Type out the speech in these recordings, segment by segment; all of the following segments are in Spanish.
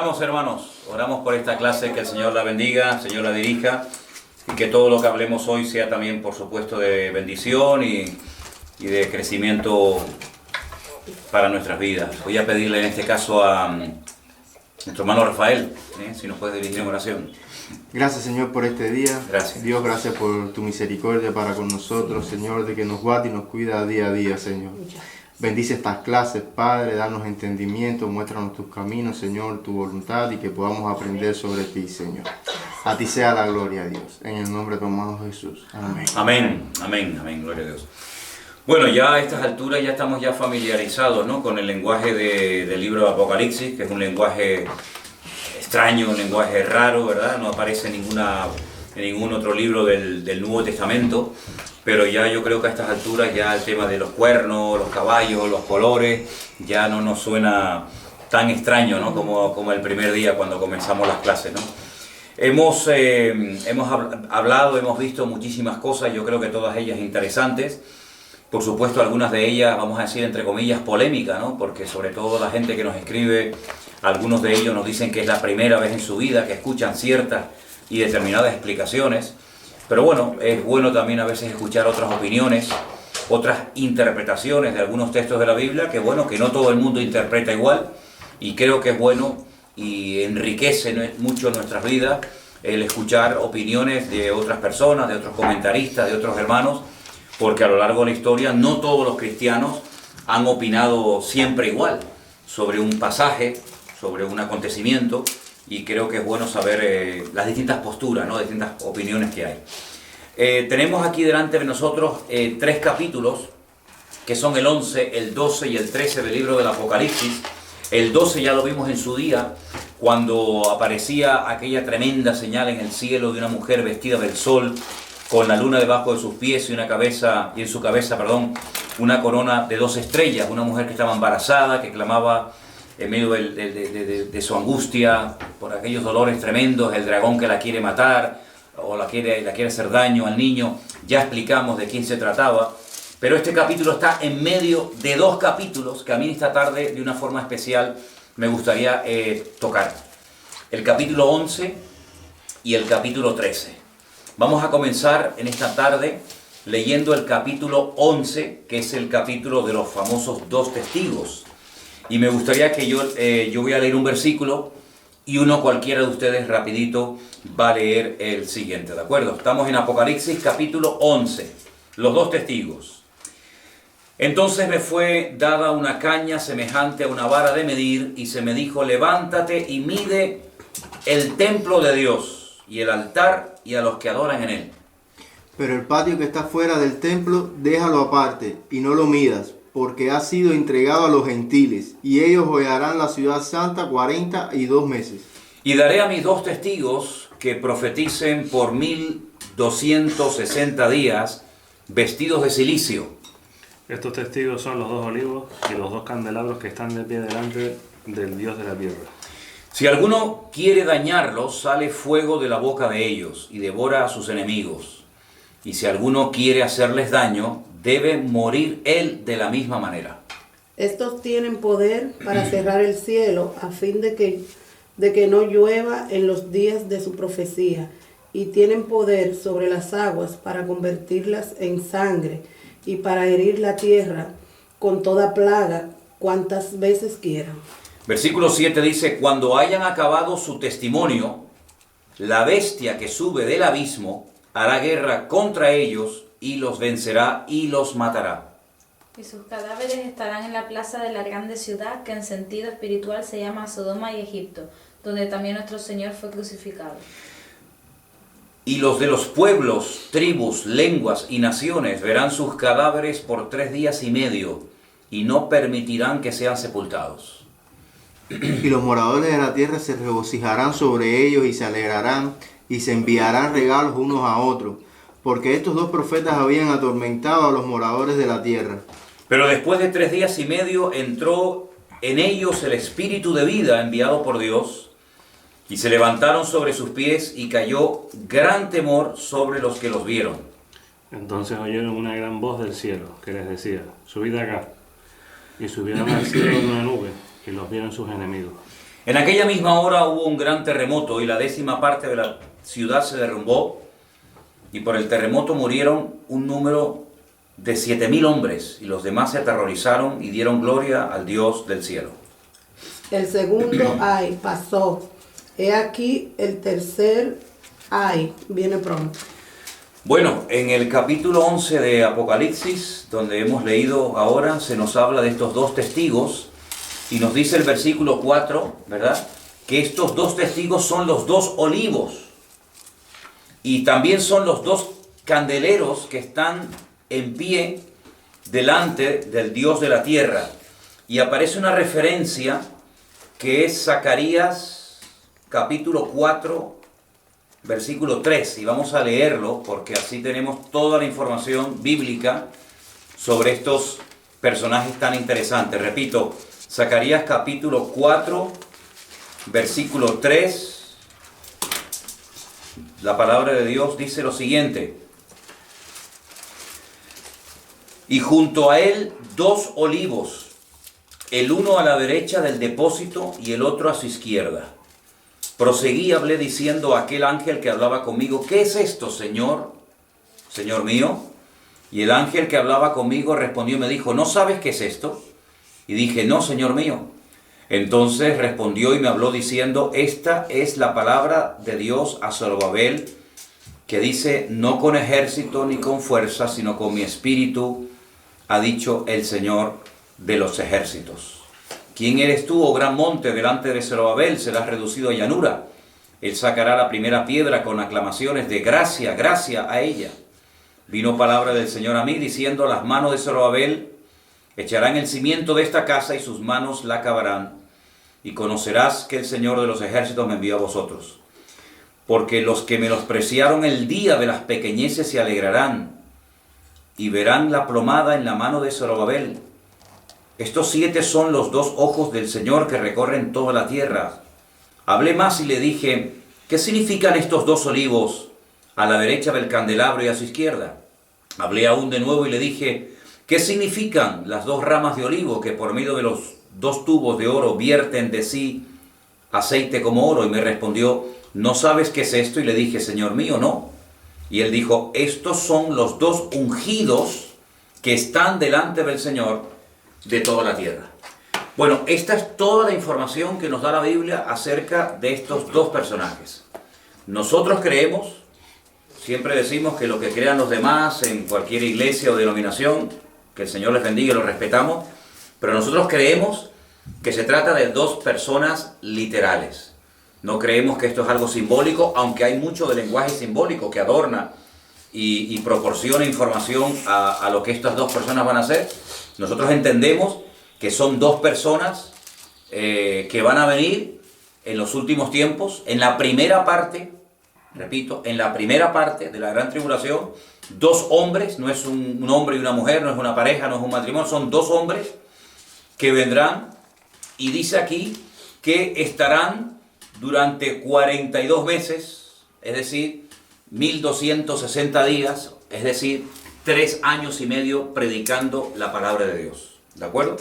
Oramos, hermanos, oramos por esta clase, que el Señor la bendiga, el Señor la dirija, y que todo lo que hablemos hoy sea también, por supuesto, de bendición y de crecimiento para nuestras vidas. Voy a pedirle en este caso a nuestro hermano Rafael, si nos puede dirigir en oración. Gracias, Señor, por este día. Gracias. Dios, gracias por tu misericordia para con nosotros, Señor, de que nos guarda y nos cuida día a día, Señor. Bendice estas clases, Padre, danos entendimiento, muéstranos tus caminos, Señor, tu voluntad, y que podamos aprender sobre ti, Señor. A ti sea la gloria a Dios. En el nombre de tu amado Jesús. Amén. Amén, amén, amén, gloria a Dios. Bueno, ya a estas alturas ya estamos ya familiarizados, ¿no?, con el lenguaje del libro de Apocalipsis, que es un lenguaje extraño, un lenguaje raro, ¿verdad? No aparece en ningún otro libro del Nuevo Testamento, pero ya yo creo que a estas alturas ya el tema de los cuernos, los caballos, los colores, ya no nos suena tan extraño, ¿no?, como el primer día cuando comenzamos las clases, ¿no? Hemos hablado, hemos visto muchísimas cosas, yo creo que todas ellas interesantes. Por supuesto, algunas de ellas, vamos a decir, entre comillas, polémicas, ¿no? Porque sobre todo la gente que nos escribe, algunos de ellos nos dicen que es la primera vez en su vida que escuchan ciertas y determinadas explicaciones. Pero bueno, es bueno también a veces escuchar otras opiniones, otras interpretaciones de algunos textos de la Biblia, que bueno, que no todo el mundo interpreta igual, y creo que es bueno y enriquece mucho nuestras vidas el escuchar opiniones de otras personas, de otros comentaristas, de otros hermanos, porque a lo largo de la historia no todos los cristianos han opinado siempre igual sobre un pasaje, sobre un acontecimiento, y creo que es bueno saber las distintas posturas, ¿no?, distintas opiniones que hay. Tenemos aquí delante de nosotros 3 capítulos, que son el 11, el 12 y el 13 del libro del Apocalipsis. El 12 ya lo vimos en su día, cuando aparecía aquella tremenda señal en el cielo de una mujer vestida del sol, con la luna debajo de sus pies y en su cabeza, una corona de 2 estrellas, una mujer que estaba embarazada, que clamaba en medio de su angustia, por aquellos dolores tremendos, el dragón que la quiere matar, o la quiere hacer daño al niño. Ya explicamos de quién se trataba, pero este capítulo está en medio de 2 capítulos que a mí esta tarde, de una forma especial, me gustaría tocar. El capítulo 11 y el capítulo 13. Vamos a comenzar en esta tarde leyendo el capítulo 11, que es el capítulo de los famosos 2 testigos. Y me gustaría que yo voy a leer un versículo y cualquiera de ustedes rapidito va a leer el siguiente, ¿de acuerdo? Estamos en Apocalipsis capítulo 11, los 2 testigos. Entonces me fue dada una caña semejante a una vara de medir, y se me dijo: levántate y mide el templo de Dios y el altar y a los que adoran en él. Pero el patio que está fuera del templo, déjalo aparte y no lo midas, porque ha sido entregado a los gentiles, y ellos hollarán la ciudad santa 42 meses. Y daré a mis 2 testigos que profeticen por 1260 días, vestidos de cilicio. Estos testigos son los 2 olivos y los 2 candelabros que están de pie delante del Dios de la tierra. Si alguno quiere dañarlos, sale fuego de la boca de ellos y devora a sus enemigos. Y si alguno quiere hacerles daño, debe morir él de la misma manera. Estos tienen poder para cerrar el cielo, a fin de que no llueva en los días de su profecía, y tienen poder sobre las aguas para convertirlas en sangre, y para herir la tierra con toda plaga cuantas veces quieran. Versículo 7 dice: cuando hayan acabado su testimonio, la bestia que sube del abismo hará guerra contra ellos y los vencerá y los matará. Y sus cadáveres estarán en la plaza de la grande ciudad, que en sentido espiritual se llama Sodoma y Egipto, donde también nuestro Señor fue crucificado. Y los de los pueblos, tribus, lenguas y naciones verán sus cadáveres por 3 días y medio, y no permitirán que sean sepultados. Y los moradores de la tierra se regocijarán sobre ellos y se alegrarán, y se enviarán regalos unos a otros, porque estos 2 profetas habían atormentado a los moradores de la tierra. Pero después de 3 días y medio entró en ellos el espíritu de vida enviado por Dios, y se levantaron sobre sus pies, y cayó gran temor sobre los que los vieron. Entonces oyeron una gran voz del cielo que les decía: subid acá. Y subieron al cielo en una nube, y los vieron sus enemigos. En aquella misma hora hubo un gran terremoto y la 10ª parte de la ciudad se derrumbó, y por el terremoto murieron un número de 7.000 hombres, y los demás se aterrorizaron y dieron gloria al Dios del cielo. El segundo ay pasó. He aquí el tercer ay viene pronto. Bueno, en el capítulo 11 de Apocalipsis, donde hemos leído ahora, se nos habla de estos dos testigos, y nos dice el versículo 4, ¿verdad?, que estos dos testigos son los dos olivos, y también son los dos candeleros que están en pie delante del Dios de la tierra. Y aparece una referencia que es Zacarías capítulo 4, versículo 3, y vamos a leerlo porque así tenemos toda la información bíblica sobre estos personajes tan interesantes. Repito, Zacarías capítulo 4, versículo 3, la palabra de Dios dice lo siguiente: y junto a él 2 olivos, el uno a la derecha del depósito y el otro a su izquierda. Proseguí, hablé diciendo a aquel ángel que hablaba conmigo: ¿qué es esto, Señor, Señor mío? Y el ángel que hablaba conmigo respondió y me dijo: ¿no sabes qué es esto? Y dije: no, Señor mío. Entonces respondió y me habló diciendo: esta es la palabra de Dios a Zorobabel, que dice: no con ejército ni con fuerza, sino con mi espíritu, ha dicho el Señor de los ejércitos. ¿Quién eres tú, oh gran monte? Delante de Zorobabel serás reducido a llanura. Él sacará la primera piedra con aclamaciones de gracia, gracia a ella. Vino palabra del Señor a mí diciendo: las manos de Zorobabel echarán el cimiento de esta casa y sus manos la acabarán. Y conocerás que el Señor de los ejércitos me envió a vosotros. Porque los que menospreciaron el día de las pequeñeces se alegrarán y verán la plomada en la mano de Zorobabel. Estos 7 son los 2 ojos del Señor que recorren toda la tierra. Hablé más y le dije: ¿qué significan estos 2 olivos a la derecha del candelabro y a su izquierda? Hablé aún de nuevo y le dije: ¿qué significan las 2 ramas de olivo que por medio de los 2 tubos de oro vierten de sí aceite como oro? Y me respondió: ¿no sabes qué es esto? Y le dije: Señor mío, no. Y él dijo: estos son los 2 ungidos que están delante del Señor de toda la tierra. Bueno, esta es toda la información que nos da la Biblia acerca de estos 2 personajes. Nosotros creemos, siempre decimos que lo que crean los demás en cualquier iglesia o denominación, que el Señor les bendiga y lo respetamos, pero nosotros creemos que se trata de 2 personas literales. No creemos que esto es algo simbólico, aunque hay mucho de lenguaje simbólico que adorna y proporciona información a lo que estas 2 personas van a hacer. Nosotros entendemos que son 2 personas que van a venir en los últimos tiempos, en la primera parte, repito, en la primera parte de la gran tribulación. 2 hombres, no es un hombre y una mujer, no es una pareja, no es un matrimonio, son 2 hombres que vendrán, y dice aquí que estarán durante 42 meses, es decir, 1260 días, es decir, 3 años y medio predicando la palabra de Dios. ¿De acuerdo?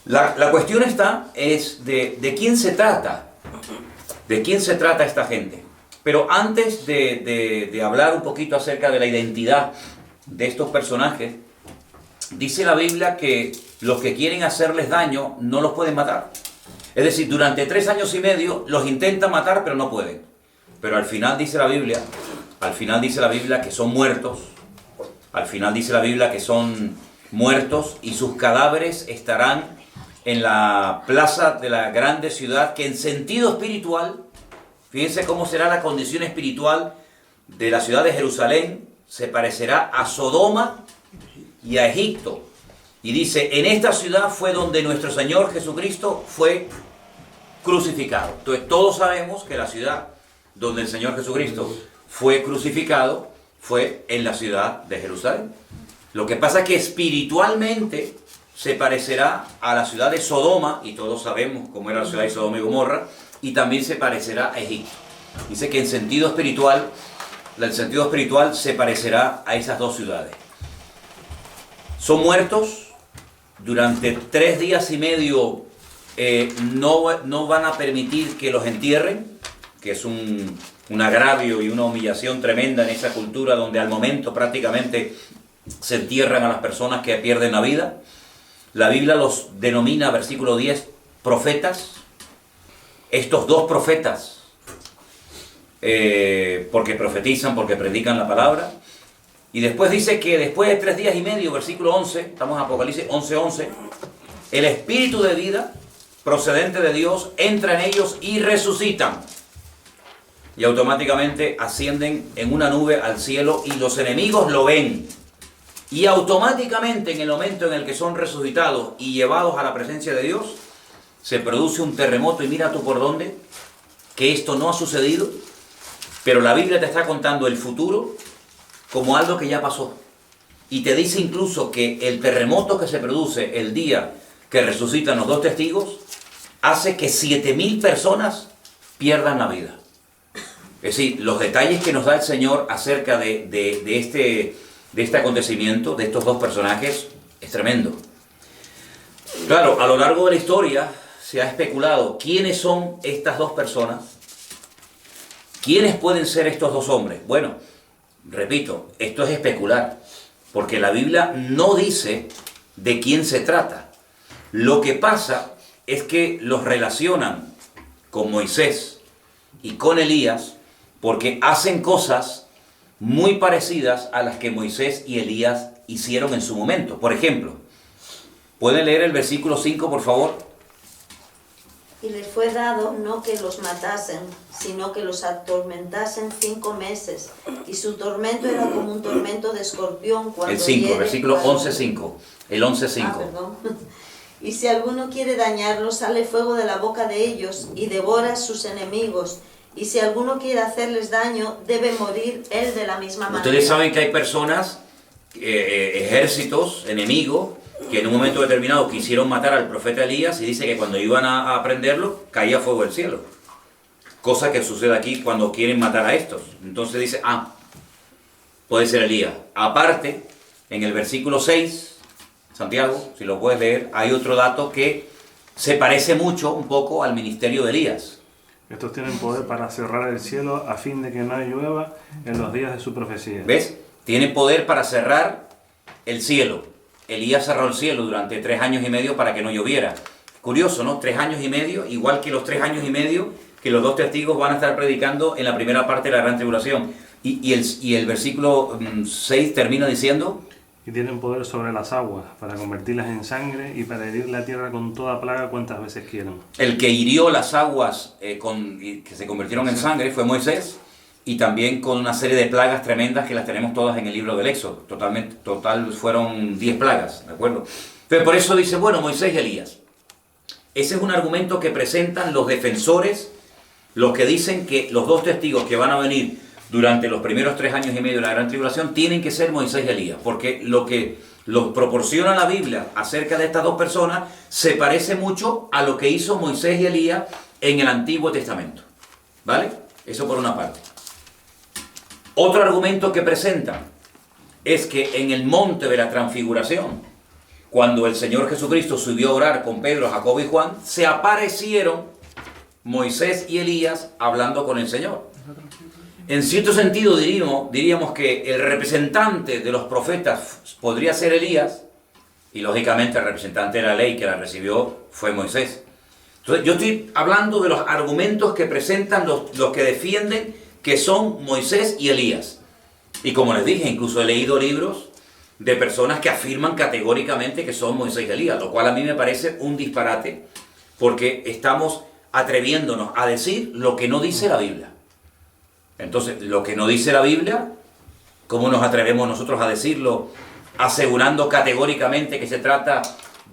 La cuestión es de quién se trata. ¿De quién se trata esta gente? Pero antes de hablar un poquito acerca de la identidad de estos personajes, dice la Biblia que los que quieren hacerles daño no los pueden matar. Es decir, durante 3 años y medio los intentan matar, pero no pueden. Pero al final dice la Biblia que son muertos. Al final dice la Biblia que son muertos y sus cadáveres estarán en la plaza de la grande ciudad, que en sentido espiritual, fíjense cómo será la condición espiritual de la ciudad de Jerusalén, se parecerá a Sodoma y a Egipto. Y dice: en esta ciudad fue donde nuestro Señor Jesucristo fue crucificado. Entonces todos sabemos que la ciudad donde el Señor Jesucristo fue crucificado fue en la ciudad de Jerusalén. Lo que pasa es que espiritualmente se parecerá a la ciudad de Sodoma, y todos sabemos cómo era la ciudad de Sodoma y Gomorra, y también se parecerá a Egipto. Dice que en sentido espiritual, el sentido espiritual se parecerá a esas 2 ciudades. Son muertos durante 3 días y medio no van a permitir que los entierren, que es un agravio y una humillación tremenda en esa cultura donde al momento prácticamente se entierran a las personas que pierden la vida. La Biblia los denomina, versículo 10, profetas. Estos dos profetas, porque profetizan, porque predican la palabra. Y después dice que después de 3 días y medio, versículo 11, estamos en Apocalipsis 11:11, el espíritu de vida procedente de Dios entra en ellos y resucitan. Y automáticamente ascienden en una nube al cielo y los enemigos lo ven. Y automáticamente en el momento en el que son resucitados y llevados a la presencia de Dios, se produce un terremoto y mira tú por dónde, que esto no ha sucedido, pero la Biblia te está contando el futuro como algo que ya pasó. Y te dice incluso que el terremoto que se produce el día que resucitan los dos testigos, hace que 7.000 personas pierdan la vida. Es decir, los detalles que nos da el Señor acerca de este acontecimiento, de estos dos personajes, es tremendo. Claro, a lo largo de la historia se ha especulado quiénes son estas dos personas, quiénes pueden ser estos dos hombres. Bueno, repito, esto es especular, porque la Biblia no dice de quién se trata. Lo que pasa es que los relacionan con Moisés y con Elías porque hacen cosas muy parecidas a las que Moisés y Elías hicieron en su momento. Por ejemplo, ¿pueden leer el versículo 5, por favor? Y les fue dado no que los matasen, sino que los atormentasen 5 meses. Y su tormento era como un tormento de escorpión cuando El 5, hiere versículo al hombre. 11:5. El 11:5. Perdón. Y si alguno quiere dañarlos, sale fuego de la boca de ellos y devora a sus enemigos. Y si alguno quiere hacerles daño, debe morir él de la misma manera. Ustedes saben que hay personas, ejércitos, enemigos, que en un momento determinado quisieron matar al profeta Elías y dice que cuando iban a prenderlo, caía fuego del cielo. Cosa que sucede aquí cuando quieren matar a estos. Entonces dice, puede ser Elías. Aparte, en el versículo 6, Santiago, si lo puedes leer, hay otro dato que se parece mucho, un poco, al ministerio de Elías. Estos tienen poder para cerrar el cielo a fin de que no llueva en los días de su profecía. ¿Ves? Tienen poder para cerrar el cielo. Elías cerró el cielo durante 3 años y medio para que no lloviera. Curioso, ¿no? 3 años y medio, igual que los 3 años y medio que los dos testigos van a estar predicando en la primera parte de la gran tribulación. Y el versículo 6 termina diciendo... Y tienen poder sobre las aguas para convertirlas en sangre y para herir la tierra con toda plaga cuantas veces quieran. El que hirió las aguas que se convirtieron en sangre fue Moisés, y también con una serie de plagas tremendas que las tenemos todas en el libro del Éxodo. Total fueron 10 plagas, ¿de acuerdo? Pero por eso dice, bueno, Moisés y Elías. Ese es un argumento que presentan los defensores, los que dicen que los dos testigos que van a venir durante los primeros 3 años y medio de la gran tribulación tienen que ser Moisés y Elías, porque lo que los proporciona la Biblia acerca de estas dos personas se parece mucho a lo que hizo Moisés y Elías en el Antiguo Testamento. ¿Vale? Eso por una parte. Otro argumento que presentan es que en el monte de la transfiguración, cuando el Señor Jesucristo subió a orar con Pedro, Jacobo y Juan, se aparecieron Moisés y Elías hablando con el Señor. En cierto sentido diríamos que el representante de los profetas podría ser Elías, y lógicamente el representante de la ley que la recibió fue Moisés. Entonces yo estoy hablando de los argumentos que presentan los que defienden que son Moisés y Elías. Y como les dije, incluso he leído libros de personas que afirman categóricamente que son Moisés y Elías, lo cual a mí me parece un disparate, porque estamos atreviéndonos a decir lo que no dice la Biblia. Entonces, lo que no dice la Biblia, ¿cómo nos atrevemos nosotros a decirlo asegurando categóricamente que se trata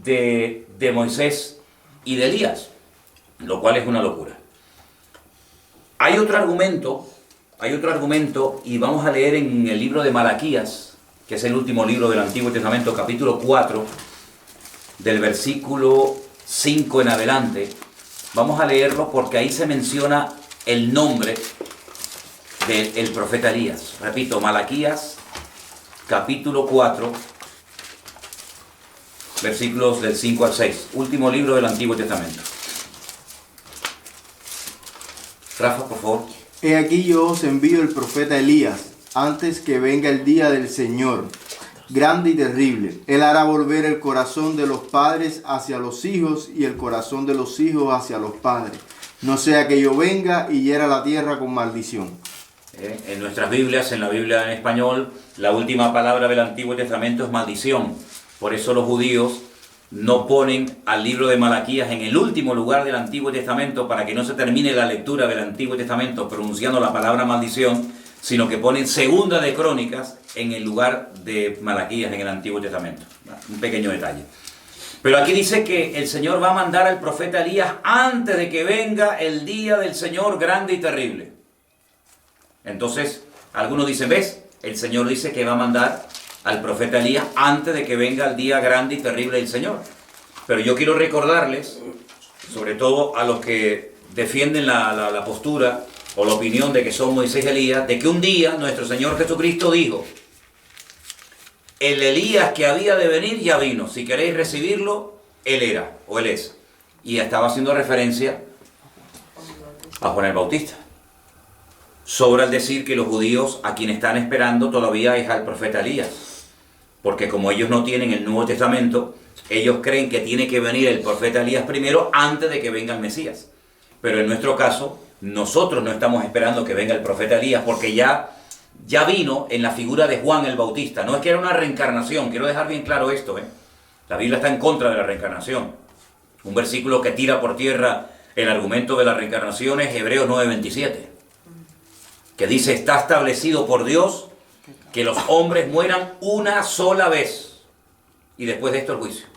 de Moisés y de Elías? Lo cual es una locura. Hay otro argumento, y vamos a leer en el libro de Malaquías, que es el último libro del Antiguo Testamento, capítulo 4, del versículo 5 en adelante. Vamos a leerlo porque ahí se menciona el nombre del profeta Elías. Repito, Malaquías, capítulo 4, versículos del 5 al 6. Último libro del Antiguo Testamento. Rafa, por favor. He aquí yo os envío el profeta Elías, antes que venga el día del Señor, grande y terrible. Él hará volver el corazón de los padres hacia los hijos y el corazón de los hijos hacia los padres. No sea que yo venga y hiera la tierra con maldición. En nuestras Biblias, en la Biblia en español, la última palabra del Antiguo Testamento es maldición. Por eso los judíos no ponen al libro de Malaquías en el último lugar del Antiguo Testamento para que no se termine la lectura del Antiguo Testamento pronunciando la palabra maldición, sino que ponen Segunda de Crónicas en el lugar de Malaquías en el Antiguo Testamento. Un pequeño detalle. Pero aquí dice que el Señor va a mandar al profeta Elías antes de que venga el día del Señor grande y terrible. Entonces, algunos dicen, ¿ves? El Señor dice que va a mandar al profeta Elías antes de que venga el día grande y terrible del Señor. Pero yo quiero recordarles, sobre todo a los que defienden la postura o la opinión de que son Moisés y Elías, de que un día nuestro Señor Jesucristo dijo, el Elías que había de venir ya vino, si queréis recibirlo, él era, o él es. Y estaba haciendo referencia a Juan el Bautista. Sobra el decir que los judíos a quien están esperando todavía es al profeta Elías, porque como ellos no tienen el Nuevo Testamento, ellos creen que tiene que venir el profeta Elías primero antes de que venga el Mesías. Pero en nuestro caso, nosotros no estamos esperando que venga el profeta Elías, porque ya vino en la figura de Juan el Bautista. No es que era una reencarnación, quiero dejar bien claro esto, La Biblia está en contra de la reencarnación. Un versículo que tira por tierra el argumento de la reencarnación es Hebreos 9:27. Que dice, está establecido por Dios que los hombres mueran una sola vez y después de esto el juicio.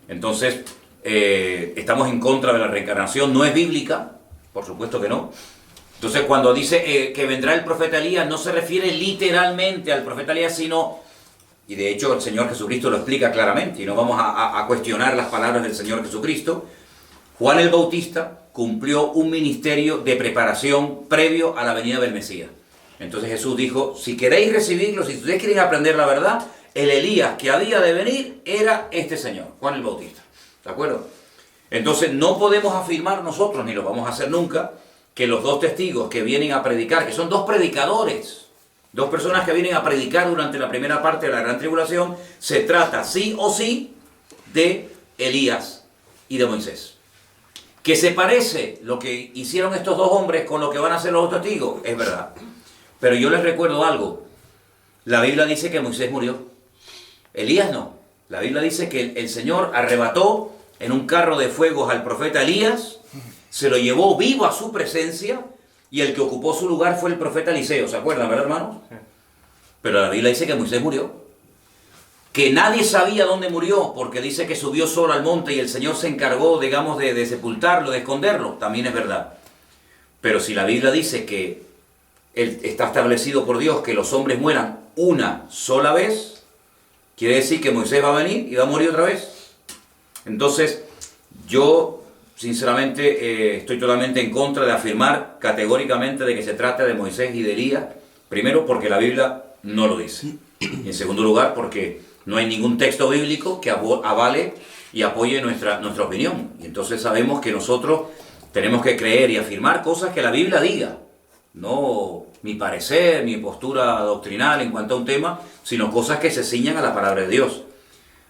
Entonces, estamos en contra de la reencarnación, no es bíblica, por supuesto que no. Entonces, cuando dice que vendrá el profeta Elías, no se refiere literalmente al profeta Elías, sino, y de hecho el Señor Jesucristo lo explica claramente, y no vamos a cuestionar las palabras del Señor Jesucristo. Juan el Bautista cumplió un ministerio de preparación previo a la venida del Mesías. Entonces Jesús dijo, si queréis recibirlo, si ustedes quieren aprender la verdad, el Elías que había de venir era este señor, Juan el Bautista. ¿De acuerdo? Entonces no podemos afirmar nosotros, ni lo vamos a hacer nunca, que los dos testigos que vienen a predicar, que son dos predicadores, dos personas que vienen a predicar durante la primera parte de la Gran Tribulación, se trata sí o sí de Elías y de Moisés. Que se parece lo que hicieron estos dos hombres con lo que van a hacer los otros testigos, es verdad. Pero yo les recuerdo algo. La Biblia dice que Moisés murió. Elías no. La Biblia dice que el Señor arrebató en un carro de fuego al profeta Elías, se lo llevó vivo a su presencia, y el que ocupó su lugar fue el profeta Eliseo. ¿Se acuerdan, verdad, hermanos? Sí. Pero la Biblia dice que Moisés murió. Que nadie sabía dónde murió, porque dice que subió solo al monte y el Señor se encargó, digamos, de sepultarlo, de esconderlo. También es verdad. Pero si la Biblia dice que está establecido por Dios que los hombres mueran una sola vez, quiere decir que Moisés va a venir y va a morir otra vez. Entonces, yo, sinceramente, estoy totalmente en contra de afirmar categóricamente de que se trata de Moisés y de Elías. Primero, porque la Biblia no lo dice. Y en segundo lugar, porque no hay ningún texto bíblico que avale y apoye nuestra opinión. Y entonces sabemos que nosotros tenemos que creer y afirmar cosas que la Biblia diga. No mi parecer, mi postura doctrinal en cuanto a un tema, sino cosas que se ciñan a la palabra de Dios.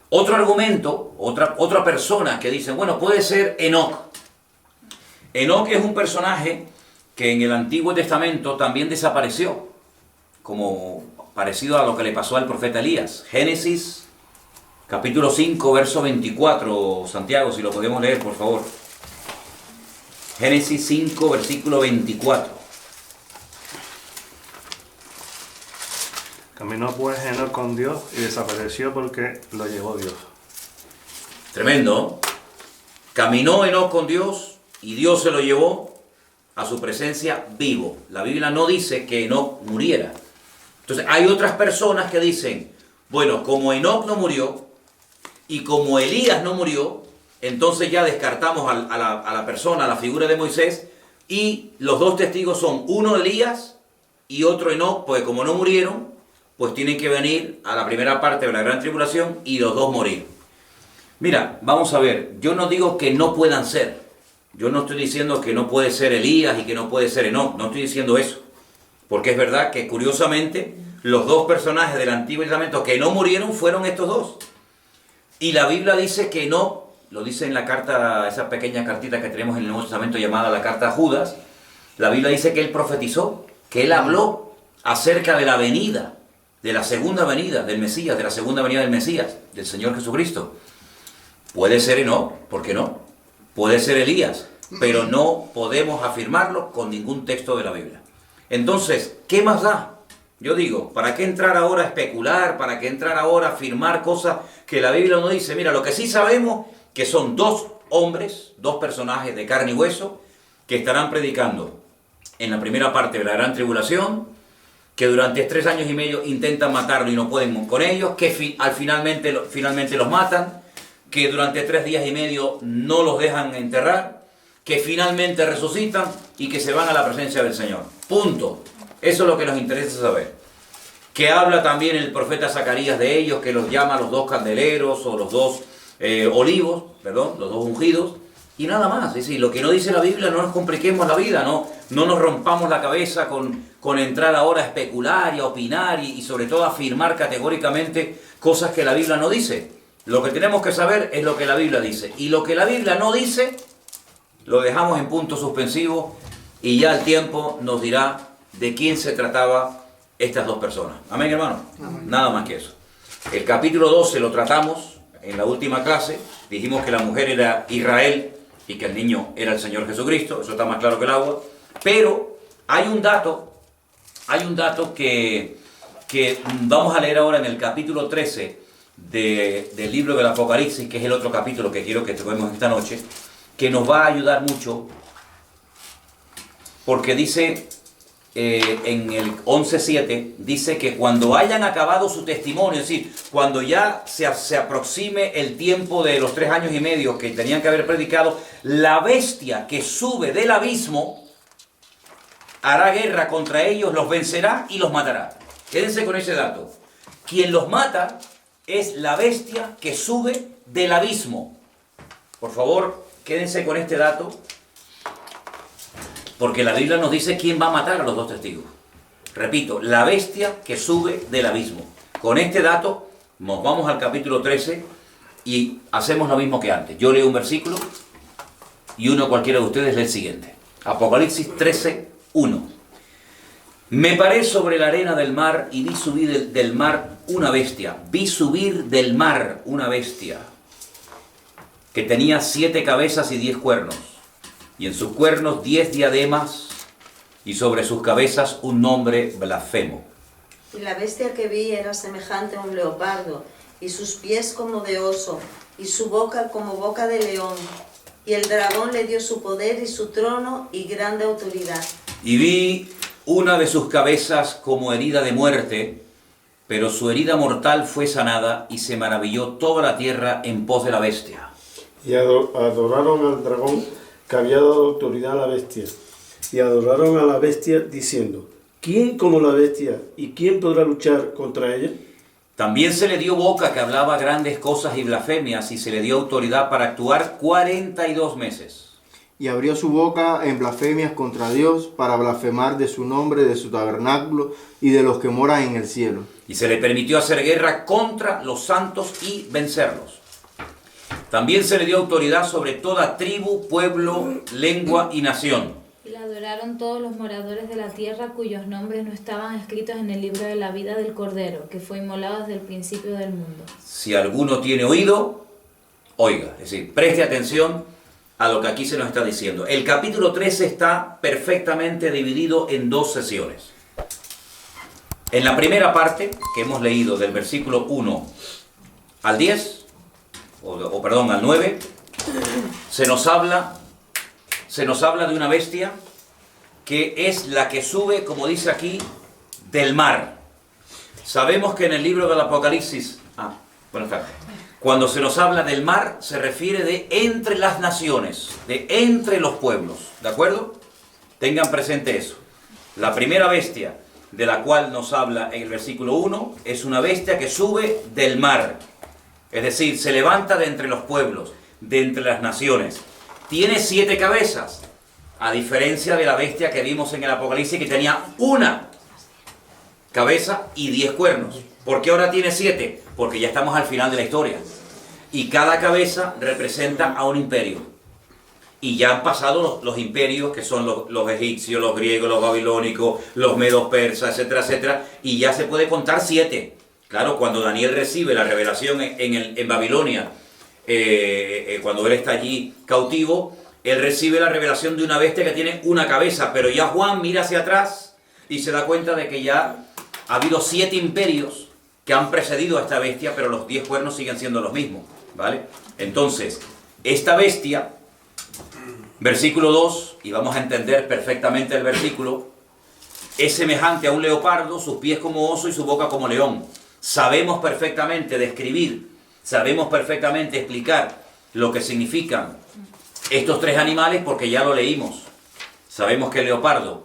Otro argumento, otra persona que dicen, bueno, puede ser Enoc. Enoc es un personaje que en el Antiguo Testamento también desapareció, como parecido a lo que le pasó al profeta Elías. Génesis, capítulo 5, verso 24, Santiago, si lo podemos leer, por favor. Génesis 5, versículo 24. Caminó pues Enoc con Dios y desapareció porque lo llevó Dios. Tremendo. Caminó Enoc con Dios y Dios se lo llevó a su presencia vivo. La Biblia no dice que Enoc muriera. Entonces hay otras personas que dicen, bueno, como Enoc no murió y como Elías no murió, entonces ya descartamos a la persona, a la figura de Moisés, y los dos testigos son uno Elías y otro Enoc, pues como no murieron, pues tienen que venir a la primera parte de la Gran Tribulación y los dos morir. Mira, vamos a ver, yo no digo que no puedan ser, Yo no estoy diciendo que no puede ser Elías y que no puede ser Enoc, no estoy diciendo eso. Porque es verdad que curiosamente los dos personajes del Antiguo Testamento que no murieron fueron estos dos. Y la Biblia dice que no, lo dice en la carta, esa pequeña cartita que tenemos en el Nuevo Testamento llamada la carta a Judas, la Biblia dice que él profetizó, que él habló acerca de la venida, de la segunda venida del Mesías, de la segunda venida del Mesías, del Señor Jesucristo. Puede ser Enoc, ¿por qué no? Puede ser Elías, pero no podemos afirmarlo con ningún texto de la Biblia. Entonces, ¿qué más da? Yo digo, ¿para qué entrar ahora a especular? ¿Para qué entrar ahora a afirmar cosas que la Biblia no dice? Mira, lo que sí sabemos que son dos hombres, dos personajes de carne y hueso, que estarán predicando en la primera parte de la gran tribulación, que durante 3 años y medio intentan matarlo y no pueden con ellos, que finalmente los matan, que durante 3 días y medio no los dejan enterrar, que finalmente resucitan y que se van a la presencia del Señor. Punto. Eso es lo que nos interesa saber. Que habla también el profeta Zacarías de ellos, que los llama los 2 candeleros o los 2 olivos, perdón, los 2 ungidos, y nada más. Es decir, lo que no dice la Biblia, no nos compliquemos la vida, no nos rompamos la cabeza con entrar ahora a especular y a opinar y sobre todo a afirmar categóricamente cosas que la Biblia no dice. Lo que tenemos que saber es lo que la Biblia dice. Y lo que la Biblia no dice, lo dejamos en punto suspensivo y ya el tiempo nos dirá de quién se trataba estas dos personas. Amén, hermano. Amén. Nada más que eso. El capítulo 12 lo tratamos en la última clase. Dijimos que la mujer era Israel y que el niño era el Señor Jesucristo. Eso está más claro que el agua. Pero hay un dato que vamos a leer ahora en el capítulo 13 del libro del Apocalipsis, que es el otro capítulo que quiero que toquemos esta noche, que nos va a ayudar mucho, porque dice en el 11.7, dice que cuando hayan acabado su testimonio, es decir, cuando ya se aproxime el tiempo de los 3 años y medio que tenían que haber predicado, la bestia que sube del abismo hará guerra contra ellos, los vencerá y los matará. Quédense con ese dato. Quien los mata es la bestia que sube del abismo. Por favor, quédense con este dato, porque la Biblia nos dice quién va a matar a los 2 testigos. Repito, la bestia que sube del abismo. Con este dato nos vamos al capítulo 13 y hacemos lo mismo que antes. Yo leo un versículo y cualquiera de ustedes lee el siguiente. Apocalipsis 13:1. Me paré sobre la arena del mar y vi subir del mar una bestia. Vi subir del mar una bestia que tenía 7 cabezas y 10 cuernos. Y en sus cuernos 10 diademas y sobre sus cabezas un nombre blasfemo. Y la bestia que vi era semejante a un leopardo, y sus pies como de oso, y su boca como boca de león. Y el dragón le dio su poder y su trono y grande autoridad. Y vi una de sus cabezas como herida de muerte, pero su herida mortal fue sanada y se maravilló toda la tierra en pos de la bestia. Y adoraron al dragón que había dado autoridad a la bestia. Y adoraron a la bestia diciendo, ¿quién como la bestia y quién podrá luchar contra ella? También se le dio boca que hablaba grandes cosas y blasfemias, y se le dio autoridad para actuar 42 meses. Y abrió su boca en blasfemias contra Dios para blasfemar de su nombre, de su tabernáculo y de los que moran en el cielo. Y se le permitió hacer guerra contra los santos y vencerlos. También se le dio autoridad sobre toda tribu, pueblo, lengua y nación. Y la adoraron todos los moradores de la tierra cuyos nombres no estaban escritos en el libro de la vida del Cordero, que fue inmolado desde el principio del mundo. Si alguno tiene oído, oiga. Es decir, preste atención a lo que aquí se nos está diciendo. El capítulo 13 está perfectamente dividido en 2 sesiones. En la primera parte, que hemos leído del versículo 1 al 10, al 9, se nos habla de una bestia que es la que sube, como dice aquí, del mar. Sabemos que en el libro del Apocalipsis, cuando se nos habla del mar, se refiere de entre las naciones, de entre los pueblos, ¿de acuerdo? Tengan presente eso. La primera bestia de la cual nos habla en el versículo 1 es una bestia que sube del mar. Es decir, se levanta de entre los pueblos, de entre las naciones. tiene 7 cabezas, a diferencia de la bestia que vimos en el Apocalipsis que tenía una cabeza y 10 cuernos. ¿Por qué ahora tiene 7? Porque ya estamos al final de la historia. Y cada cabeza representa a un imperio. Y ya han pasado los imperios, que son los egipcios, los griegos, los babilónicos, los medos persas, etcétera, etcétera. Y ya se puede contar 7. Claro, cuando Daniel recibe la revelación en Babilonia, cuando él está allí cautivo, él recibe la revelación de una bestia que tiene una cabeza. Pero ya Juan mira hacia atrás y se da cuenta de que ya ha habido 7 imperios que han precedido a esta bestia, pero los 10 cuernos siguen siendo los mismos, ¿vale? Entonces, esta bestia, versículo 2, y vamos a entender perfectamente el versículo, es semejante a un leopardo, sus pies como oso y su boca como león. Sabemos perfectamente describir, sabemos perfectamente explicar lo que significan estos 3 animales porque ya lo leímos. Sabemos que el leopardo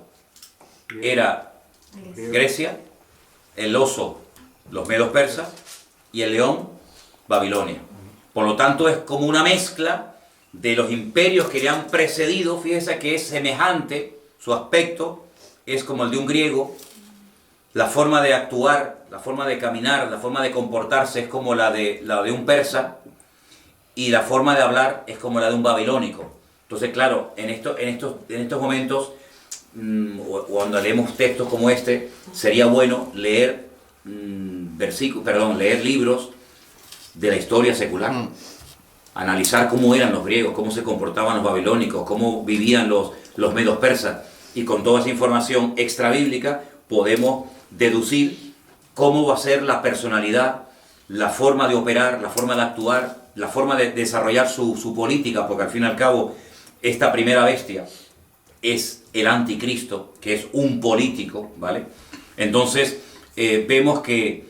era Grecia, el oso los medos persas y el león Babilonia. Por lo tanto es como una mezcla de los imperios que le han precedido. Fíjese que es semejante, su aspecto es como el de un griego, la forma de actuar, la forma de caminar, la forma de comportarse es como la de un persa, y la forma de hablar es como la de un babilónico. Entonces, claro, en estos momentos, cuando leemos textos como este, sería bueno leer leer libros de la historia secular. Analizar cómo eran los griegos, cómo se comportaban los babilónicos, cómo vivían los medos persas. Y con toda esa información extra bíblica podemos deducir cómo va a ser la personalidad, la forma de operar, la forma de actuar, la forma de desarrollar su política, porque al fin y al cabo esta primera bestia es el anticristo, que es un político, ¿vale? Entonces vemos que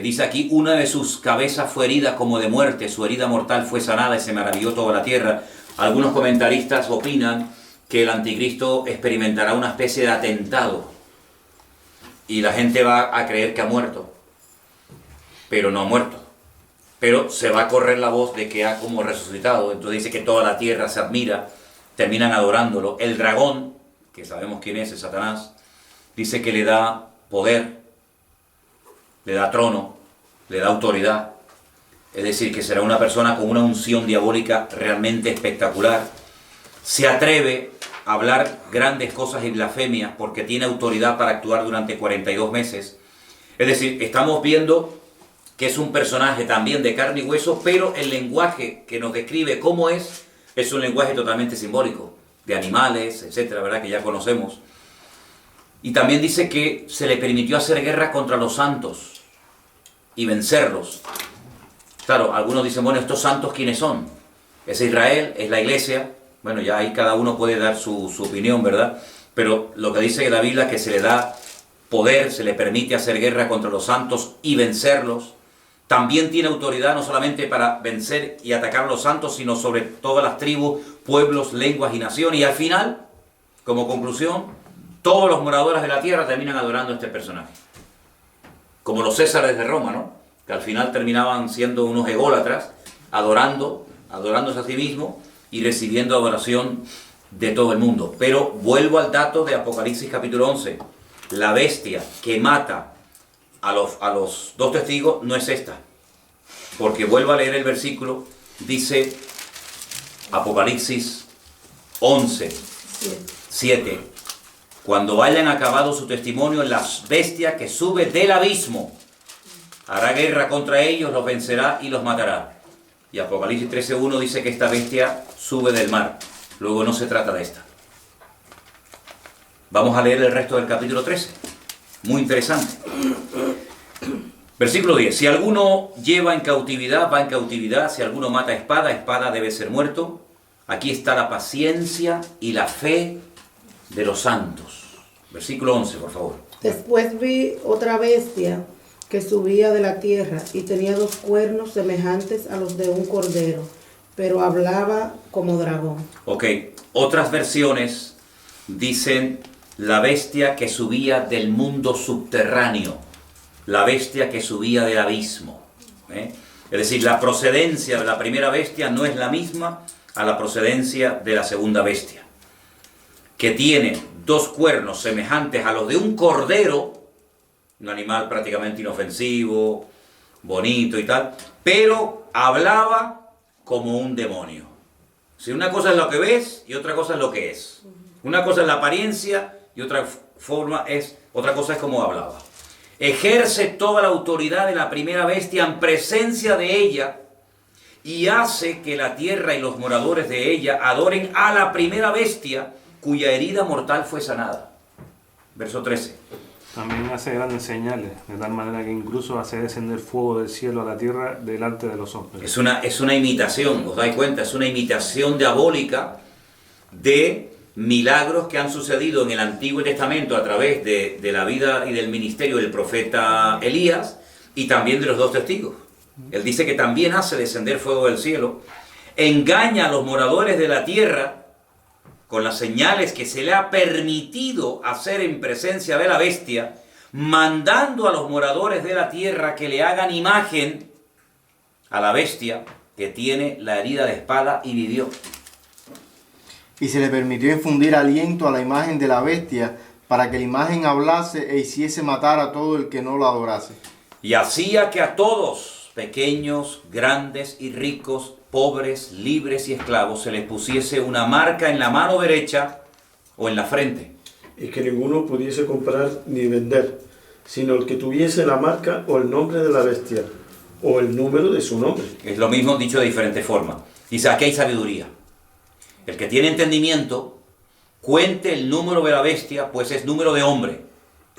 dice aquí, una de sus cabezas fue herida como de muerte, su herida mortal fue sanada y se maravilló toda la tierra. Algunos comentaristas opinan que el anticristo experimentará una especie de atentado y la gente va a creer que ha muerto, pero no ha muerto. Pero se va a correr la voz de que ha como resucitado. Entonces dice que toda la tierra se admira, terminan adorándolo. El dragón, que sabemos quién es Satanás, dice que le da poder, le da trono, le da autoridad. Es decir, que será una persona con una unción diabólica realmente espectacular. Se atreve a hablar grandes cosas y blasfemias porque tiene autoridad para actuar durante 42 meses. Es decir, estamos viendo que es un personaje también de carne y hueso, pero el lenguaje que nos describe cómo es un lenguaje totalmente simbólico, de animales, etcétera, ¿verdad? Que ya conocemos. Y también dice que se le permitió hacer guerra contra los santos y vencerlos. Claro, algunos dicen, bueno, ¿estos santos quiénes son? Es Israel, es la iglesia. Bueno, ya ahí cada uno puede dar su opinión, ¿verdad? Pero lo que dice la Biblia es que se le da poder, se le permite hacer guerra contra los santos y vencerlos. También tiene autoridad no solamente para vencer y atacar a los santos, sino sobre todas las tribus, pueblos, lenguas y naciones. Y al final, como conclusión, todos los moradores de la tierra terminan adorando a este personaje. Como los césares de Roma, ¿no? Que al final terminaban siendo unos ególatras, adorándose a sí mismos y recibiendo adoración de todo el mundo. Pero vuelvo al dato de Apocalipsis capítulo 11. La bestia que mata a los 2 testigos no es esta. Porque vuelvo a leer el versículo, dice Apocalipsis 11, 7. Cuando hayan acabado su testimonio, la bestia que sube del abismo hará guerra contra ellos, los vencerá y los matará. Y Apocalipsis 13:1 dice que esta bestia sube del mar. Luego no se trata de esta. Vamos a leer el resto del capítulo 13. Muy interesante. Versículo 10. Si alguno lleva en cautividad, va en cautividad. Si alguno mata espada, espada debe ser muerto. Aquí está la paciencia y la fe de los santos. Versículo 11, por favor. Después vi otra bestia que subía de la tierra y tenía 2 cuernos semejantes a los de un cordero, pero hablaba como dragón. Ok, otras versiones dicen la bestia que subía del mundo subterráneo, la bestia que subía del abismo. Es decir, la procedencia de la primera bestia no es la misma a la procedencia de la segunda bestia, que tiene 2 cuernos semejantes a los de un cordero, un animal prácticamente inofensivo, bonito y tal, pero hablaba como un demonio. Si una cosa es lo que ves y otra cosa es lo que es. Una cosa es la apariencia y otra cosa es como hablaba. Ejerce toda la autoridad de la primera bestia en presencia de ella y hace que la tierra y los moradores de ella adoren a la primera bestia cuya herida mortal fue sanada. Verso 13. También hace grandes señales, de tal manera que incluso hace descender fuego del cielo a la tierra delante de los hombres. Es una imitación, ¿os dais cuenta? Es una imitación diabólica de milagros que han sucedido en el Antiguo Testamento a través de la vida y del ministerio del profeta Elías y también de los 2 testigos. Él dice que también hace descender fuego del cielo, engaña a los moradores de la tierra con las señales que se le ha permitido hacer en presencia de la bestia, mandando a los moradores de la tierra que le hagan imagen a la bestia que tiene la herida de espada y vivió. Y se le permitió infundir aliento a la imagen de la bestia para que la imagen hablase e hiciese matar a todo el que no la adorase. Y hacía que a todos, pequeños, grandes y ricos, pobres, libres y esclavos, se les pusiese una marca en la mano derecha o en la frente. Y que ninguno pudiese comprar ni vender, sino el que tuviese la marca o el nombre de la bestia, o el número de su nombre. Es lo mismo dicho de diferente forma. Dice, aquí hay sabiduría. El que tiene entendimiento, cuente el número de la bestia, pues es número de hombre.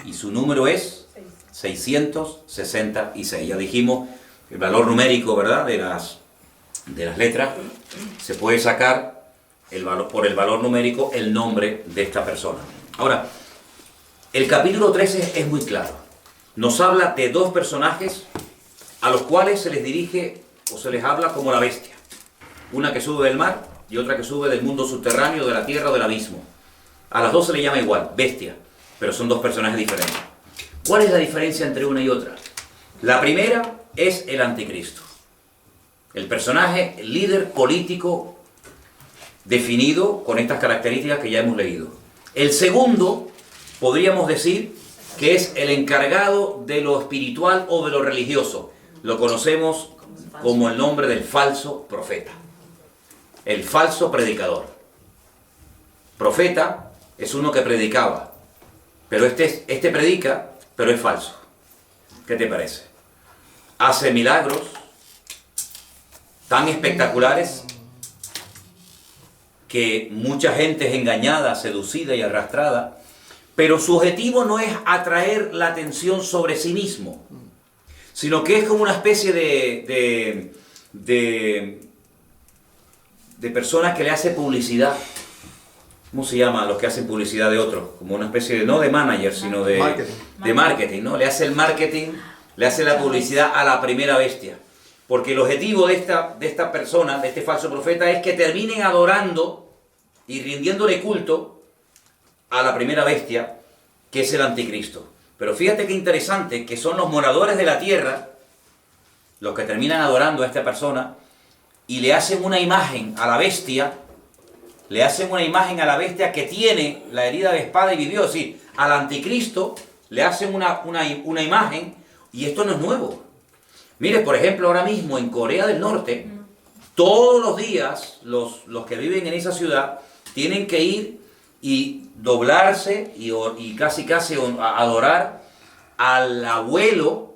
Y su número es 666. Ya dijimos el valor numérico, ¿verdad? De las letras. Se puede sacar por el valor numérico el nombre de esta persona. Ahora, el capítulo 13 es muy claro. Nos habla de 2 personajes a los cuales se les dirige o se les habla como la bestia. Una que sube del mar y otra que sube del mundo subterráneo, de la tierra o del abismo. A las 2 se le llama igual, bestia, pero son 2 personajes diferentes. ¿Cuál es la diferencia entre una y otra? La primera es el anticristo. El personaje líder político definido con estas características que ya hemos leído. El segundo, podríamos decir, que es el encargado de lo espiritual o de lo religioso. Lo conocemos como el nombre del falso profeta. El falso predicador. Profeta es uno que predicaba, pero este predica, pero es falso. ¿Qué te parece? Hace milagros tan espectaculares que mucha gente es engañada, seducida y arrastrada, pero su objetivo no es atraer la atención sobre sí mismo, sino que es como una especie de personas que le hace publicidad. ¿Cómo se llama los que hacen publicidad de otros? Como una especie de, no de manager, sino de marketing, ¿no? Le hace el marketing, le hace la publicidad a la primera bestia. Porque el objetivo de esta persona, de este falso profeta, es que terminen adorando y rindiéndole culto a la primera bestia, que es el anticristo. Pero fíjate qué interesante, que son los moradores de la tierra los que terminan adorando a esta persona y le hacen una imagen a la bestia, que tiene la herida de espada y vivió. Es decir, al anticristo le hacen una imagen, y esto no es nuevo. Mire, por ejemplo, ahora mismo en Corea del Norte, todos los días los que viven en esa ciudad tienen que ir y doblarse y casi adorar al abuelo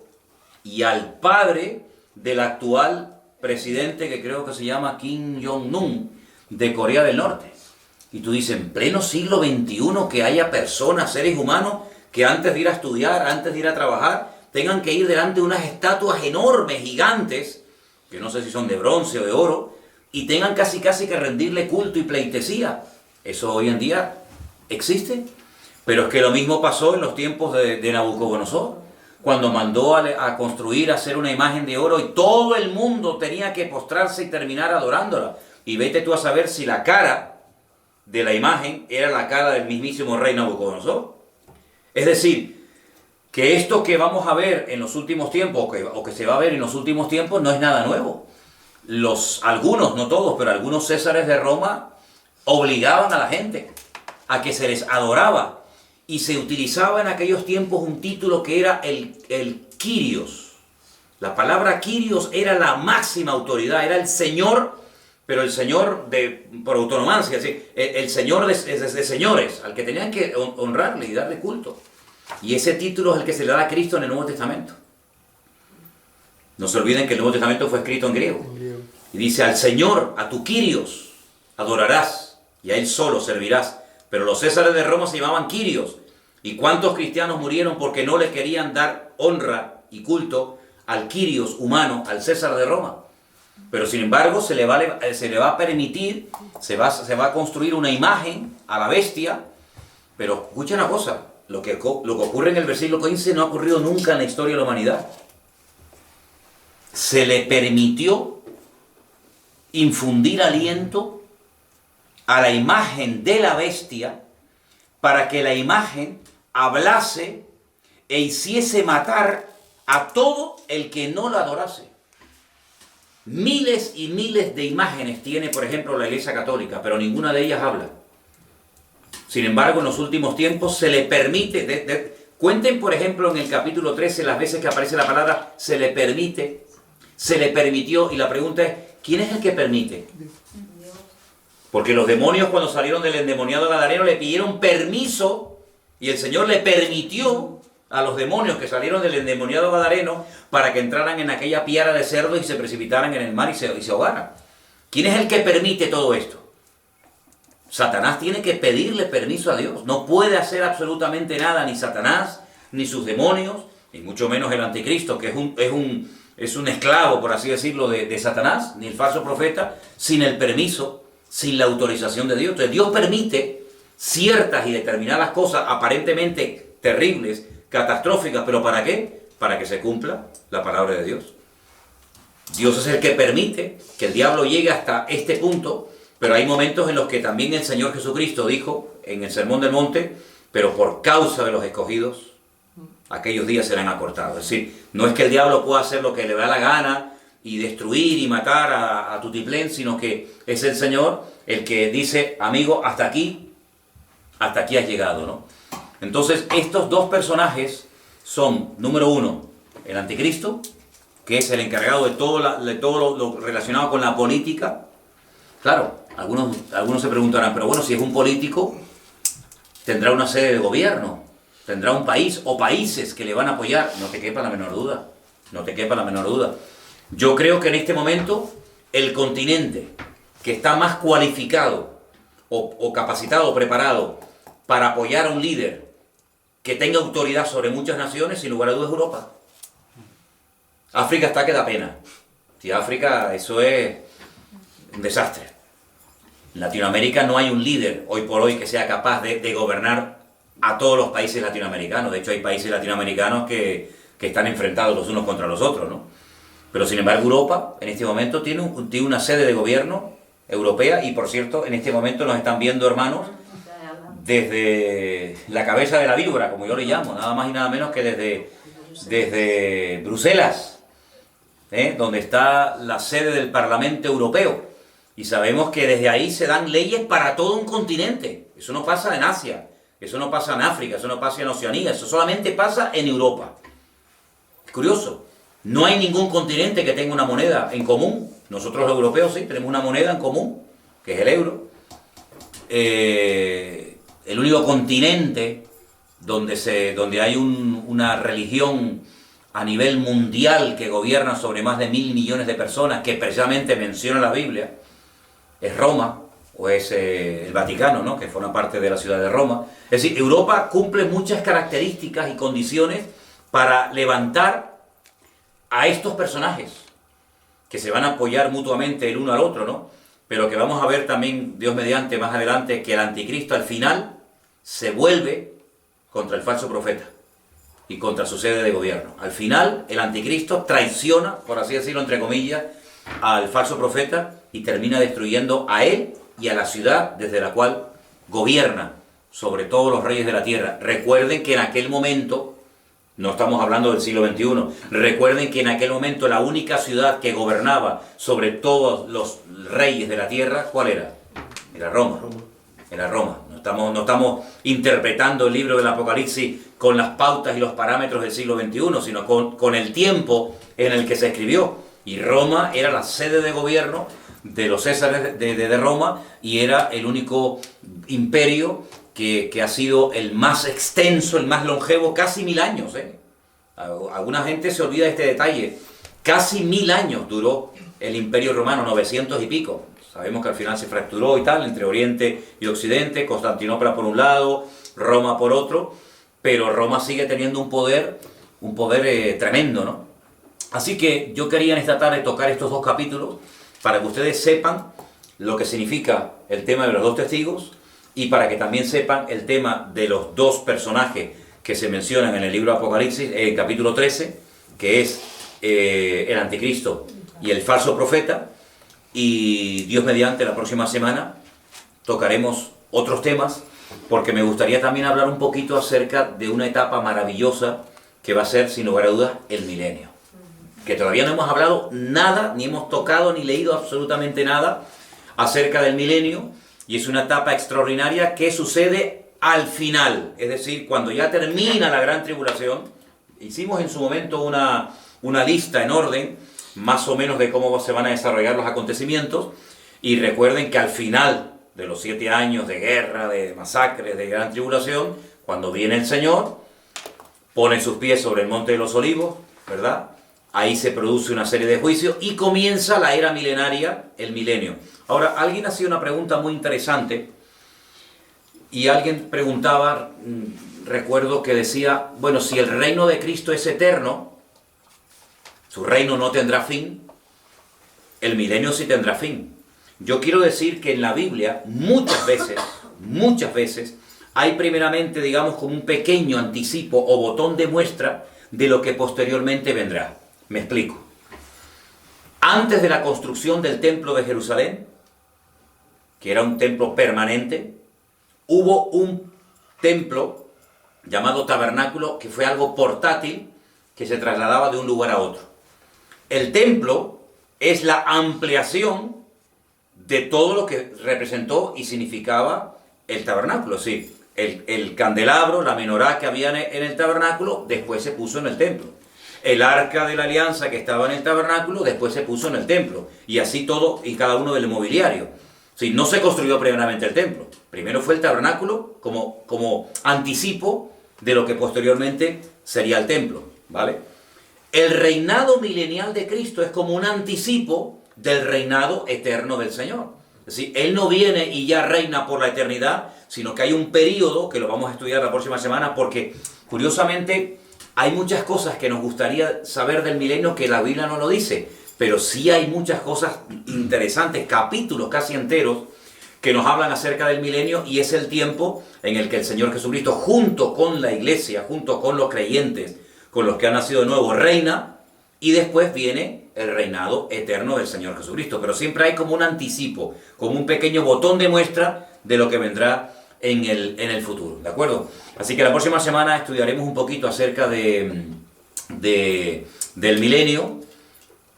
y al padre del actual presidente, que creo que se llama Kim Jong-un, de Corea del Norte. Y tú dices, en pleno siglo XXI, que haya personas, seres humanos, que antes de ir a estudiar, antes de ir a trabajar, tengan que ir delante de unas estatuas enormes, gigantes, que no sé si son de bronce o de oro, y tengan casi que rendirle culto y pleitesía. Eso hoy en día existe. Pero es que lo mismo pasó en los tiempos de Nabucodonosor, cuando mandó a construir, a hacer una imagen de oro, y todo el mundo tenía que postrarse y terminar adorándola. Y vete tú a saber si la cara de la imagen era la cara del mismísimo rey Nabucodonosor. Es decir, que esto que vamos a ver en los últimos tiempos, o que se va a ver en los últimos tiempos, no es nada nuevo. algunos, no todos, pero algunos césares de Roma obligaban a la gente a que se les adoraba. Y se utilizaba en aquellos tiempos un título que era el Kyrios. La palabra Kyrios era la máxima autoridad, era el Señor, pero el Señor por autonomancia, ¿sí? El Señor de señores, al que tenían que honrarle y darle culto. Y ese título es el que se le da a Cristo en el Nuevo Testamento. No se olviden que el Nuevo Testamento fue escrito en griego. Y dice, al Señor, a tu Kyrios, adorarás, y a Él solo servirás. Pero los césares de Roma se llamaban Kyrios. ¿Y cuántos cristianos murieron porque no le querían dar honra y culto al Kyrios humano, al César de Roma? Pero sin embargo se le va a permitir, se va a construir una imagen a la bestia. Pero escuchen una cosa, lo que ocurre en el versículo 15 no ha ocurrido nunca en la historia de la humanidad. Se le permitió infundir aliento a la imagen de la bestia para que la imagen hablase e hiciese matar a todo el que no la adorase. Miles y miles de imágenes tiene, por ejemplo, la Iglesia Católica, pero ninguna de ellas habla. Sin embargo, en los últimos tiempos se le permite, cuenten, por ejemplo, en el capítulo 13, las veces que aparece la palabra se le permite, se le permitió, y la pregunta es, ¿quién es el que permite? Porque los demonios, cuando salieron del endemoniado gadareno, le pidieron permiso, y el Señor le permitió a los demonios que salieron del endemoniado gadareno para que entraran en aquella piara de cerdos y se precipitaran en el mar y se ahogaran. ¿Quién es el que permite todo esto? Satanás tiene que pedirle permiso a Dios. No puede hacer absolutamente nada, ni Satanás, ni sus demonios, ni mucho menos el anticristo, que es un esclavo, por así decirlo, de Satanás, ni el falso profeta, sin el permiso, sin la autorización de Dios. Entonces Dios permite ciertas y determinadas cosas aparentemente terribles, catastróficas, pero ¿para qué? Para que se cumpla la palabra de Dios. Dios es el que permite que el diablo llegue hasta este punto, pero hay momentos en los que también el Señor Jesucristo dijo en el Sermón del Monte, pero por causa de los escogidos, aquellos días serán acortados. Es decir, no es que el diablo pueda hacer lo que le da la gana y destruir y matar a tutiplén, sino que es el Señor el que dice, amigo, hasta aquí has llegado, ¿no? Entonces, estos dos personajes son, número uno, el anticristo, que es el encargado de todo lo relacionado con la política. Claro, algunos se preguntarán, pero bueno, si es un político, tendrá una sede de gobierno, tendrá un país o países que le van a apoyar. No te quepa la menor duda, no te quepa la menor duda. Yo creo que en este momento el continente que está más cualificado o capacitado o preparado para apoyar a un líder que tenga autoridad sobre muchas naciones, sin lugar a dudas, Europa. África está que da pena. Si África, eso es un desastre. En Latinoamérica no hay un líder hoy por hoy que sea capaz de gobernar a todos los países latinoamericanos. De hecho, hay países latinoamericanos que están enfrentados los unos contra los otros, ¿no? Pero sin embargo, Europa en este momento tiene una sede de gobierno europea, y por cierto, en este momento nos están viendo, hermanos, desde la cabeza de la víbora, como yo le llamo, nada más y nada menos que desde Bruselas, donde está la sede del Parlamento Europeo. Y sabemos que desde ahí se dan leyes para todo un continente. Eso no pasa en Asia, eso no pasa en África, eso no pasa en Oceanía, eso solamente pasa en Europa. Es curioso, no hay ningún continente que tenga una moneda en común. Nosotros los europeos sí, tenemos una moneda en común, que es el euro. El único continente donde hay una religión a nivel mundial que gobierna sobre más de 1.000 millones de personas, que precisamente menciona la Biblia, es Roma, o es el Vaticano, ¿no?, que forma parte de la ciudad de Roma. Es decir, Europa cumple muchas características y condiciones para levantar a estos personajes, que se van a apoyar mutuamente el uno al otro, ¿no? Pero que vamos a ver también, Dios mediante, más adelante, que el anticristo al final se vuelve contra el falso profeta y contra su sede de gobierno. Al final, el anticristo traiciona, por así decirlo, entre comillas, al falso profeta y termina destruyendo a él y a la ciudad desde la cual gobierna sobre todos los reyes de la tierra. Recuerden que en aquel momento No estamos hablando del siglo XXI. Recuerden que en aquel momento la única ciudad que gobernaba sobre todos los reyes de la tierra, ¿cuál era? Era Roma. Era Roma. No estamos interpretando el libro del Apocalipsis con las pautas y los parámetros del siglo XXI, sino con el tiempo en el que se escribió. Y Roma era la sede de gobierno de los Césares de Roma, y era el único imperio que ha sido el más extenso, el más longevo, casi 1000 años. Alguna gente se olvida de este detalle. Casi 1000 años duró el Imperio Romano, 900 y pico. Sabemos que al final se fracturó y tal, entre Oriente y Occidente, Constantinopla por un lado, Roma por otro, pero Roma sigue teniendo un poder tremendo, ¿no? Así que yo quería en esta tarde tocar estos dos capítulos para que ustedes sepan lo que significa el tema de los dos testigos, y para que también sepan el tema de los dos personajes que se mencionan en el libro de Apocalipsis, en el capítulo 13, que es el anticristo y el falso profeta. Y Dios mediante, la próxima semana tocaremos otros temas, porque me gustaría también hablar un poquito acerca de una etapa maravillosa que va a ser, sin lugar a dudas, el milenio. Que todavía no hemos hablado nada, ni hemos tocado, ni leído absolutamente nada acerca del milenio, y es una etapa extraordinaria que sucede al final, es decir, cuando ya termina la gran tribulación. Hicimos en su momento una lista en orden, más o menos, de cómo se van a desarrollar los acontecimientos, y recuerden que al final de los 7 años de guerra, de masacres, de gran tribulación, cuando viene el Señor, pone sus pies sobre el monte de los olivos, ¿verdad? Ahí se produce una serie de juicios y comienza la era milenaria, el milenio. Ahora, alguien hacía una pregunta muy interesante, y alguien preguntaba, recuerdo que decía, bueno, si el reino de Cristo es eterno, su reino no tendrá fin, el milenio sí tendrá fin. Yo quiero decir que en la Biblia muchas veces, hay primeramente, digamos, como un pequeño anticipo o botón de muestra de lo que posteriormente vendrá. Me explico. Antes de la construcción del templo de Jerusalén, que era un templo permanente, hubo un templo llamado tabernáculo, que fue algo portátil, que se trasladaba de un lugar a otro. El templo es la ampliación de todo lo que representó y significaba el tabernáculo. Sí, el candelabro, la menorá que había en el tabernáculo, después se puso en el templo. El arca de la alianza que estaba en el tabernáculo, después se puso en el templo. Y así todo y cada uno del mobiliario. Sí, no se construyó primeramente el templo. Primero fue el tabernáculo como anticipo de lo que posteriormente sería el templo, ¿vale? El reinado milenial de Cristo es como un anticipo del reinado eterno del Señor. Es decir, Él no viene y ya reina por la eternidad, sino que hay un periodo, que lo vamos a estudiar la próxima semana, porque curiosamente hay muchas cosas que nos gustaría saber del milenio que la Biblia no lo dice, pero sí hay muchas cosas interesantes, capítulos casi enteros, que nos hablan acerca del milenio, y es el tiempo en el que el Señor Jesucristo, junto con la iglesia, junto con los creyentes, con los que han nacido de nuevo, reina, y después viene el reinado eterno del Señor Jesucristo. Pero siempre hay como un anticipo, como un pequeño botón de muestra de lo que vendrá en el futuro, ¿de acuerdo? Así que la próxima semana estudiaremos un poquito acerca del milenio,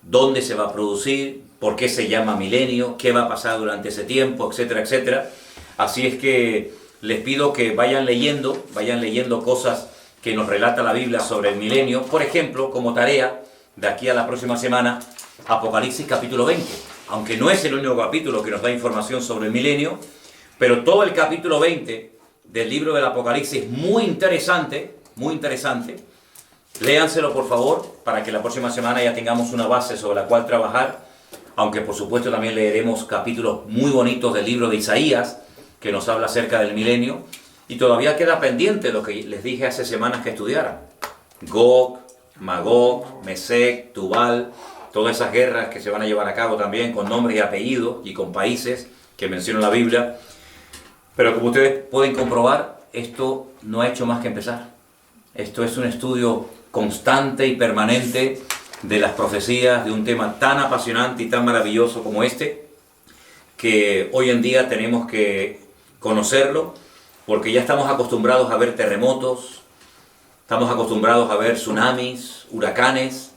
dónde se va a producir, por qué se llama milenio, qué va a pasar durante ese tiempo, etcétera, etcétera. Así es que les pido que vayan leyendo cosas que nos relata la Biblia sobre el milenio. Por ejemplo, como tarea, de aquí a la próxima semana, Apocalipsis capítulo 20. Aunque no es el único capítulo que nos da información sobre el milenio, pero todo el capítulo 20 del libro del Apocalipsis, muy interesante. Léanselo, por favor, para que la próxima semana ya tengamos una base sobre la cual trabajar. Aunque, por supuesto, también leeremos capítulos muy bonitos del libro de Isaías, que nos habla acerca del milenio. Y todavía queda pendiente lo que les dije hace semanas que estudiaran. Gog, Magog, Mesec, Tubal, todas esas guerras que se van a llevar a cabo también con nombres y apellidos y con países que menciona la Biblia. Pero como ustedes pueden comprobar, esto no ha hecho más que empezar. Esto es un estudio constante y permanente de las profecías, de un tema tan apasionante y tan maravilloso como este, que hoy en día tenemos que conocerlo, porque ya estamos acostumbrados a ver terremotos, Estamos acostumbrados a ver tsunamis, huracanes,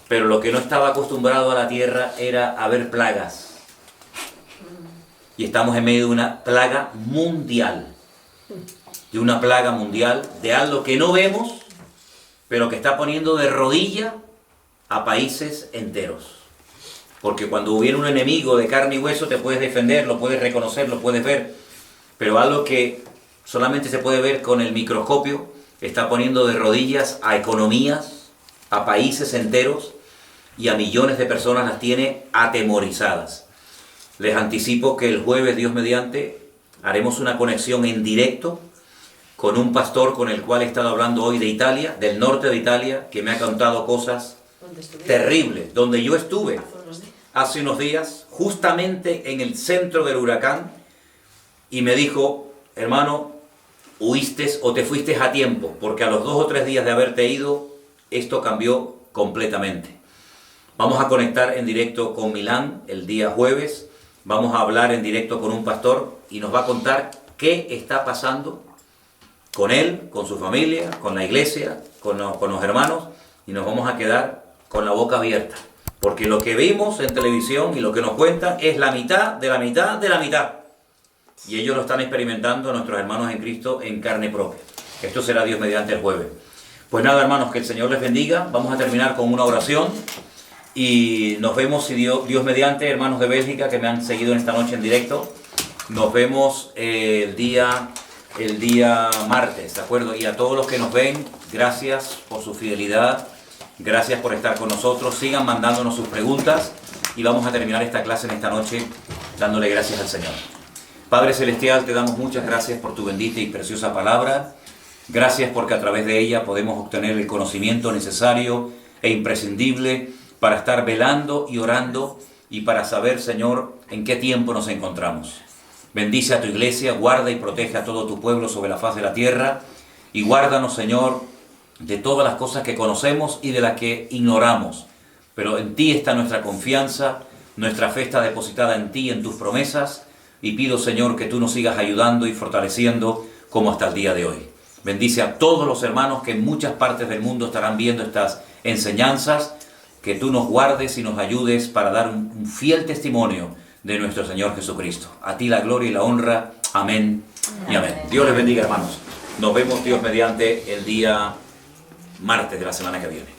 pero lo que no estaba acostumbrado a la tierra era a ver plagas. Y estamos en medio de una plaga mundial. De una plaga mundial, de algo que no vemos, pero que está poniendo de rodilla a países enteros. Porque cuando viene un enemigo de carne y hueso te puedes defender, lo puedes reconocer, lo puedes ver. Pero algo que solamente se puede ver con el microscopio está poniendo de rodillas a economías, a países enteros y a millones de personas las tiene atemorizadas. Les anticipo que el jueves, Dios mediante, haremos una conexión en directo con un pastor con el cual he estado hablando hoy de Italia, del norte de Italia, que me ha contado cosas terribles, donde yo estuve hace unos días, justamente en el centro del huracán, y me dijo, hermano, huiste o te fuiste a tiempo, porque a los 2 o 3 días de haberte ido, esto cambió completamente. Vamos a conectar en directo con Milán el día jueves, vamos a hablar en directo con un pastor y nos va a contar qué está pasando con él, con su familia, con la iglesia, con los hermanos, y nos vamos a quedar con la boca abierta. Porque lo que vimos en televisión y lo que nos cuentan es la mitad de la mitad de la mitad. Y ellos lo están experimentando, nuestros hermanos en Cristo, en carne propia. Esto será Dios mediante el jueves. Pues nada, hermanos, que el Señor les bendiga. Vamos a terminar con una oración. Y nos vemos, si Dios mediante, hermanos de Bélgica que me han seguido en esta noche en directo. Nos vemos el día martes, ¿de acuerdo? Y a todos los que nos ven, gracias por su fidelidad. Gracias por estar con nosotros. Sigan mandándonos sus preguntas y vamos a terminar esta clase en esta noche dándole gracias al Señor. Padre Celestial, te damos muchas gracias por tu bendita y preciosa palabra. Gracias porque a través de ella podemos obtener el conocimiento necesario e imprescindible para estar velando y orando y para saber, Señor, en qué tiempo nos encontramos. Bendice a tu iglesia, guarda y protege a todo tu pueblo sobre la faz de la tierra y guárdanos, Señor, de todas las cosas que conocemos y de las que ignoramos. Pero en ti está nuestra confianza, nuestra fe está depositada en ti, en tus promesas, y pido, Señor, que tú nos sigas ayudando y fortaleciendo como hasta el día de hoy. Bendice a todos los hermanos que en muchas partes del mundo estarán viendo estas enseñanzas, que tú nos guardes y nos ayudes para dar un fiel testimonio de nuestro Señor Jesucristo. A ti la gloria y la honra. Amén y amén. Dios les bendiga, hermanos. Nos vemos, Dios mediante, el día martes de la semana que viene.